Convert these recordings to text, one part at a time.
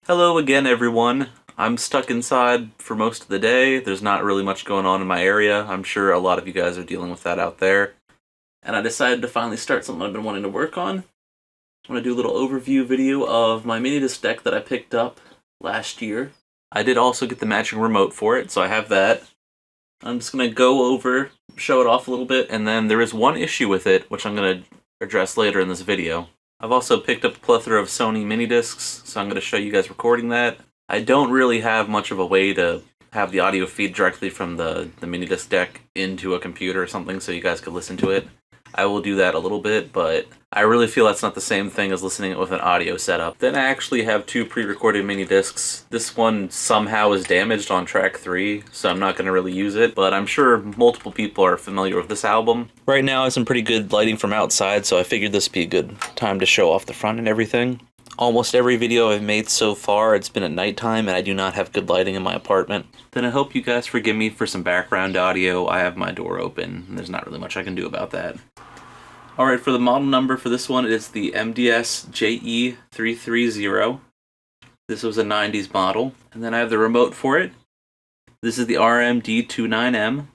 Hello again, everyone. I'm stuck inside for most of the day. There's not really much going on in my area. I'm sure a lot of you guys are dealing with that out there. And I decided to finally start something I've been wanting to work on. I'm going to do a little overview video of my MiniDisc deck that I picked up last year. I did also get the matching remote for it, so I have that. I'm just going to go over, show it off a little bit, and then there is one issue with it, which I'm going to address later in this video. I've also picked up a plethora of Sony MiniDiscs, so I'm going to show you guys recording that. I don't really have much of a way to have the audio feed directly from the MiniDisc deck into a computer or something so you guys could listen to it. I will do that a little bit, but I really feel that's not the same thing as listening with an audio setup. Then I actually have two pre-recorded MiniDiscs. This one somehow is damaged on track 3, so I'm not going to really use it, but I'm sure multiple people are familiar with this album. Right now I have some pretty good lighting from outside, so I figured this would be a good time to show off the front and everything. Almost every video I've made so far, it's been at nighttime and I do not have good lighting in my apartment. Then I hope you guys forgive me for some background audio. I have my door open and there's not really much I can do about that. Alright, for the model number for this one, it's the MDS-JE330. This was a 90s model. And then I have the remote for it. This is the RMD29M.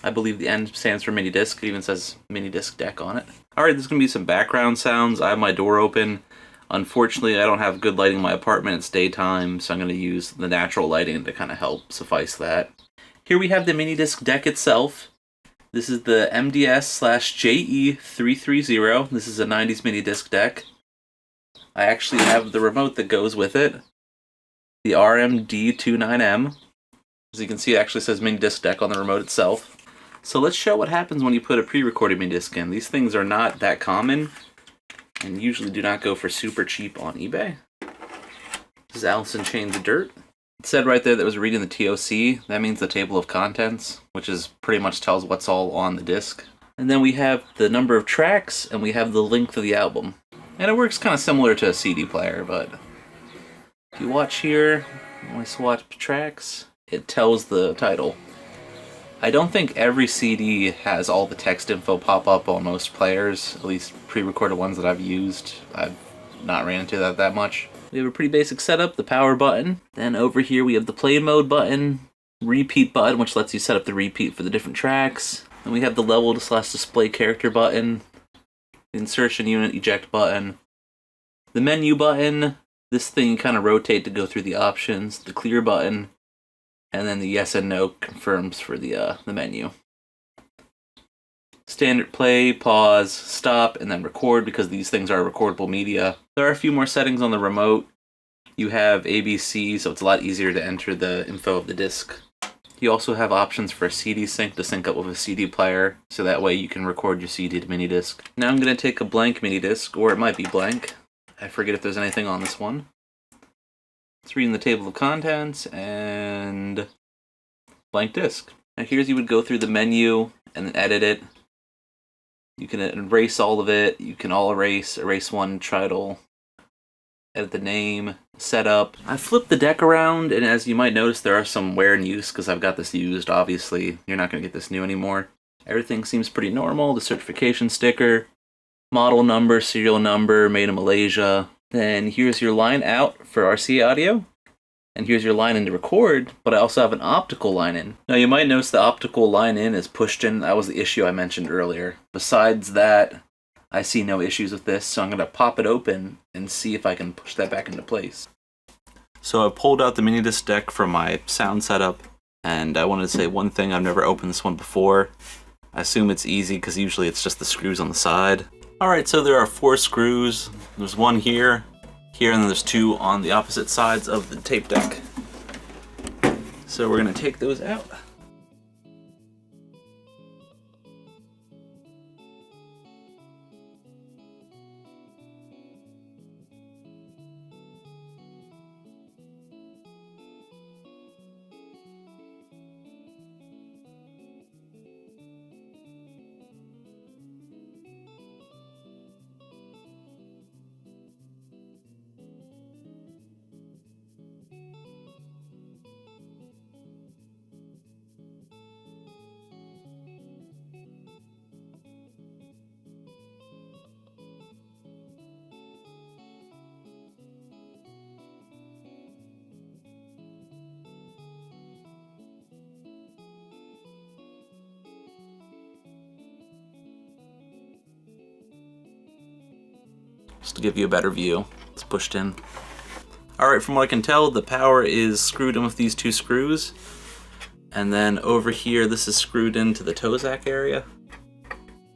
I believe the N stands for MiniDisc. It even says MiniDisc deck on it. Alright, there's going to be some background sounds. I have my door open. Unfortunately, I don't have good lighting in my apartment. It's daytime, so I'm going to use the natural lighting to kind of help suffice that. Here we have the MiniDisc deck itself. This is the MDS-JE330. This is a 90s MiniDisc deck. I actually have the remote that goes with it. The RMD29M. As you can see, it actually says MiniDisc deck on the remote itself. So let's show what happens when you put a pre-recorded MiniDisc in. These things are not that common, and usually do not go for super cheap on eBay. This is Allison Chains of Dirt. It said right there that it was reading the TOC. That means the table of contents, which is pretty much tells what's all on the disc. And then we have the number of tracks, and we have the length of the album. And it works kind of similar to a CD player, but if you watch here, when I swatch tracks, it tells the title. I don't think every CD has all the text info pop up on most players, at least pre-recorded ones that I've used. I've not ran into that much. We have a pretty basic setup, the power button. Then over here we have the play mode button, repeat button, which lets you set up the repeat for the different tracks. Then we have the level / display character button, the insertion unit eject button, the menu button. This thing you kind of rotate to go through the options, the clear button, and then the yes and no confirms for the menu. Standard play, pause, stop, and then record because these things are recordable media. There are a few more settings on the remote. You have ABC, so it's a lot easier to enter the info of the disc. You also have options for a CD sync to sync up with a CD player, so that way you can record your CD to MiniDisc. Now I'm going to take a blank MiniDisc, or it might be blank. I forget if there's anything on this one. It's reading the table of contents, and blank disc. Now here's you would go through the menu and then edit it. You can erase all of it. You can all erase one title, edit the name, setup. I flipped the deck around, and as you might notice, there are some wear and use because I've got this used, obviously. You're not going to get this new anymore. Everything seems pretty normal. The certification sticker, model number, serial number, made in Malaysia. Then here's your line out for RCA audio. And here's your line in to record, but I also have an optical line in. Now you might notice the optical line in is pushed in. That was the issue I mentioned earlier. Besides that, I see no issues with this, so I'm going to pop it open and see if I can push that back into place. So I pulled out the MiniDisc deck from my sound setup, and I wanted to say one thing. I've never opened this one before. I assume it's easy because usually it's just the screws on the side. Alright, so there are 4 screws. There's one here, and then there's 2 on the opposite sides of the tape deck. So we're going to take those out. just to give you a better view. It's pushed in. Alright, from what I can tell, the power is screwed in with these two screws. And then over here, this is screwed into the Toslink area.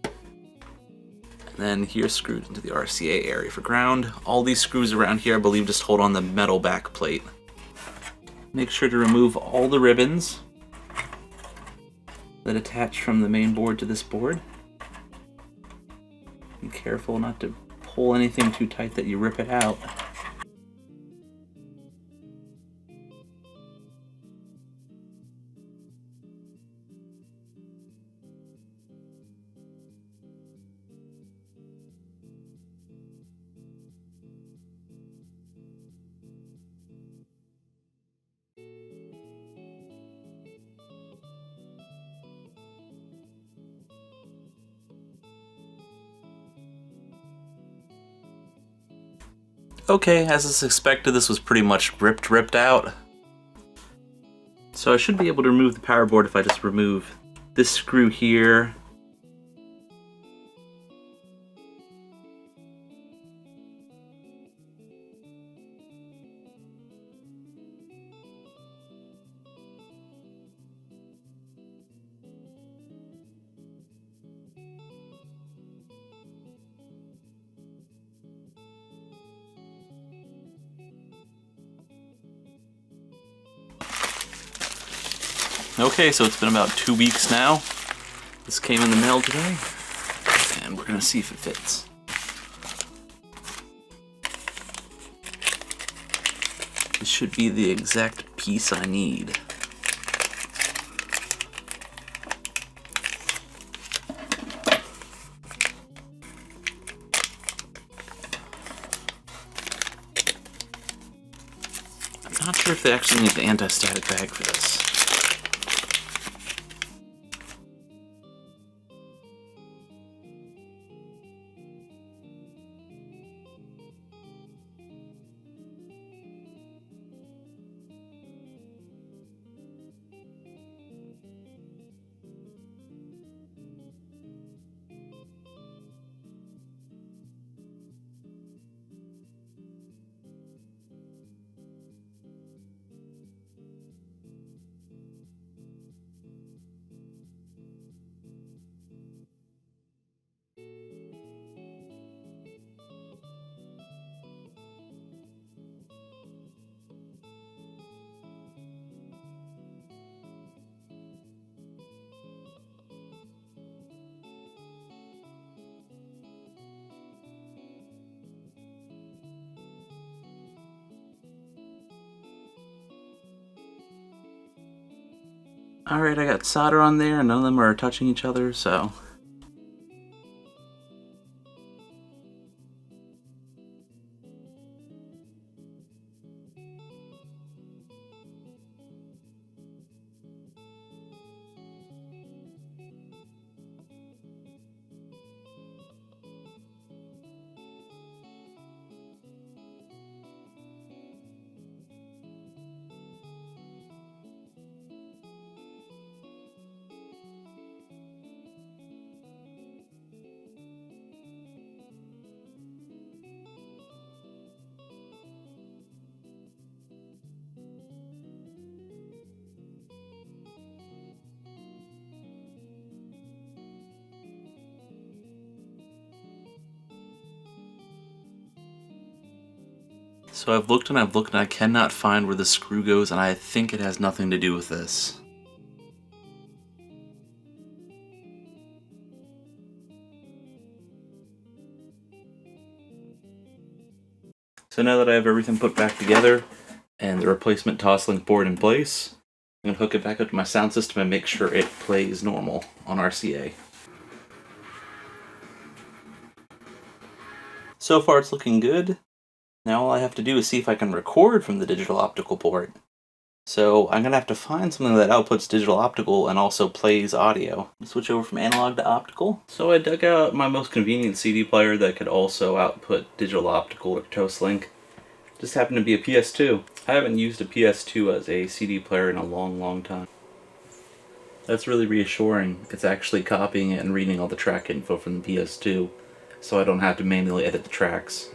And then here's screwed into the RCA area for ground. All these screws around here, I believe, just hold on the metal back plate. Make sure to remove all the ribbons that attach from the main board to this board. Be careful not to pull anything too tight that you rip it out. Okay, as is expected, this was pretty much ripped out. So I should be able to remove the power board if I just remove this screw here. Okay, so it's been about 2 weeks now. This came in the mail today, and we're gonna see if it fits. This should be the exact piece I need. I'm not sure if they actually need the anti-static bag for this. Alright, I got solder on there, and none of them are touching each other, so... So I've looked and I cannot find where the screw goes, and I think it has nothing to do with this. So now that I have everything put back together and the replacement Toslink board in place, I'm going to hook it back up to my sound system and make sure it plays normal on RCA. So far it's looking good. Now all I have to do is see if I can record from the digital optical port. So I'm going to have to find something that outputs digital optical and also plays audio. Switch over from analog to optical. So I dug out my most convenient CD player that could also output digital optical or Toslink. Just happened to be a PS2. I haven't used a PS2 as a CD player in a long time. That's really reassuring. It's actually copying it and reading all the track info from the PS2, so I don't have to manually edit the tracks.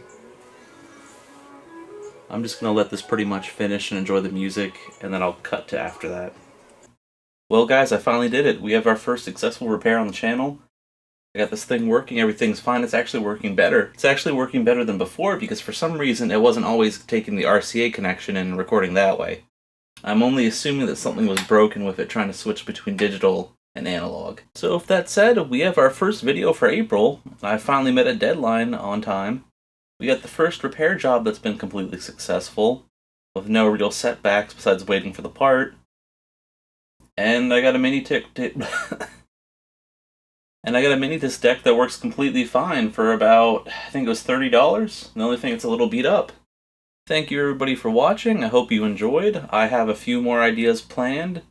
I'm just going to let this pretty much finish and enjoy the music, and then I'll cut to after that. Well guys, I finally did it. We have our first successful repair on the channel. I got this thing working, everything's fine. It's actually working better. It's actually working better than before because for some reason it wasn't always taking the RCA connection and recording that way. I'm only assuming that something was broken with it trying to switch between digital and analog. So with that said, we have our first video for April. I finally met a deadline on time. We got the first repair job that's been completely successful, with no real setbacks besides waiting for the part. And I got a And I got a MiniDisc deck that works completely fine for about, I think it was $30. The only thing it's a little beat up. Thank you everybody for watching. I hope you enjoyed. I have a few more ideas planned,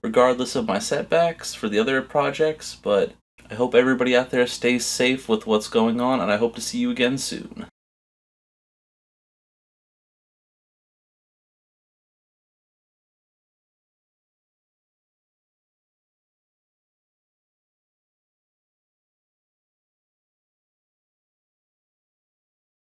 regardless of my setbacks for the other projects, but I hope everybody out there stays safe with what's going on, and I hope to see you again soon.